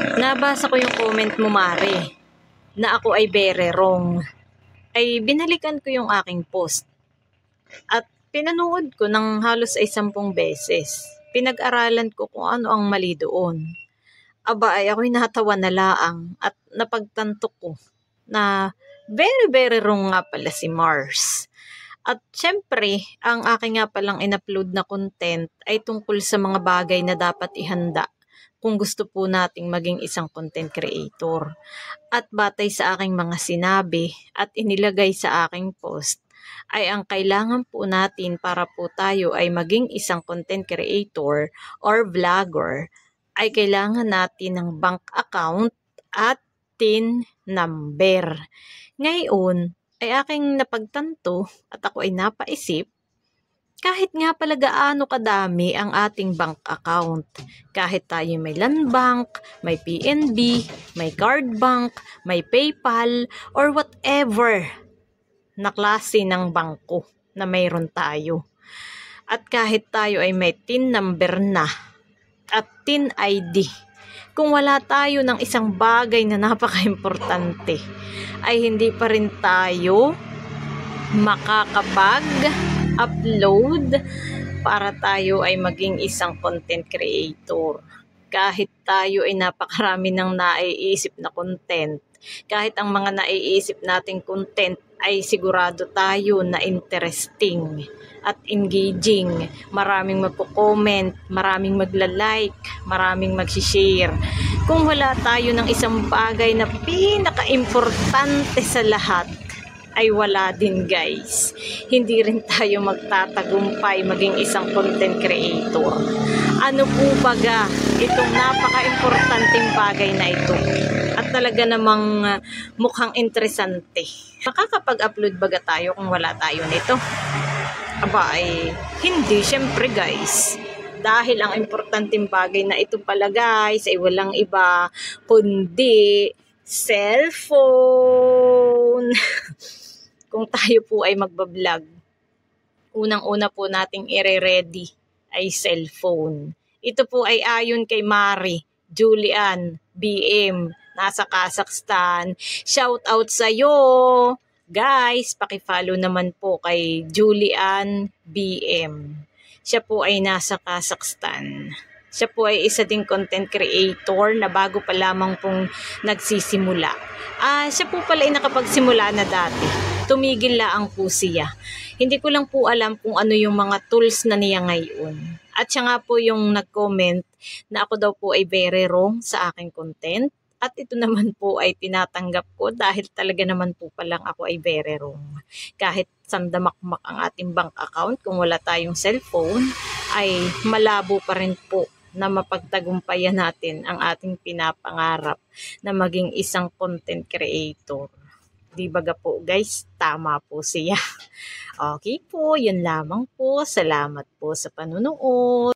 Nabasa ko yung comment mo, Mare, na ako ay very wrong. Ay binalikan ko yung aking post at pinanood ko ng halos ay 10 beses. Pinag-aralan ko kung ano ang mali doon. Aba ay ako'y natawa na laang at napagtanto ko na very wrong nga pala si Mars. At syempre, ang aking nga palang in-upload na content ay tungkol sa mga bagay na dapat ihanda kung gusto po nating maging isang content creator. At batay sa aking mga sinabi at inilagay sa aking post, ay ang kailangan po natin para po tayo ay maging isang content creator or vlogger ay kailangan natin ng bank account at TIN number. Ngayon, ay aking napagtanto at ako ay napaisip, kahit nga pala gaano kadami ang ating bank account, kahit tayo may land bank, may PNB, may card bank, may PayPal, or whatever na klase ng bangko na mayroon tayo. At kahit tayo ay may TIN number na at TIN ID, kung wala tayo ng isang bagay na napaka-importante, ay hindi pa rin tayo makakapag-upload para tayo ay maging isang content creator. Kahit tayo ay napakarami ng naiisip na content, kahit ang mga naiisip nating content ay sigurado tayo na interesting at engaging, maraming magko-comment, maraming magla-like, maraming mag-share. Kung wala tayo ng isang bagay na pinaka-importante sa lahat, ay wala din guys. Hindi rin tayo magtatagumpay maging isang content creator. Ano po baga itong napaka-importanteng bagay na ito? At talaga namang mukhang interesante. Makakapag-upload baga tayo kung wala tayo nito? Aba ay hindi, syempre guys. Dahil ang importanteng bagay na ito pala guys ay walang iba kundi cellphone. Kung tayo po ay magbablog, unang-una po nating ire-ready ay cellphone. Ito po ay ayon kay Mari Julian BM, nasa Kazakhstan. Shout out sa iyo. Guys, paki-follow naman po kay Julian BM. Siya po ay nasa Kazakhstan. Siya po ay isa ding content creator na bago pa lamang pong nagsisimula. Siya po pala ay nakapagsimula na dati. Tumigil lang po siya. Hindi ko lang po alam kung ano yung mga tools na niya ngayon. At siya nga po yung nag-comment na ako daw po ay very wrong sa aking content. At ito naman po ay tinatanggap ko dahil talaga naman po palang ako ay very wrong. Kahit sandamakmak ang ating bank account, kung wala tayong cellphone, ay malabo pa rin po na mapagtagumpayan natin ang ating pinapangarap na maging isang content creator. Di baga po guys, tama po siya. Okay po, yun lamang po. Salamat po sa panunood.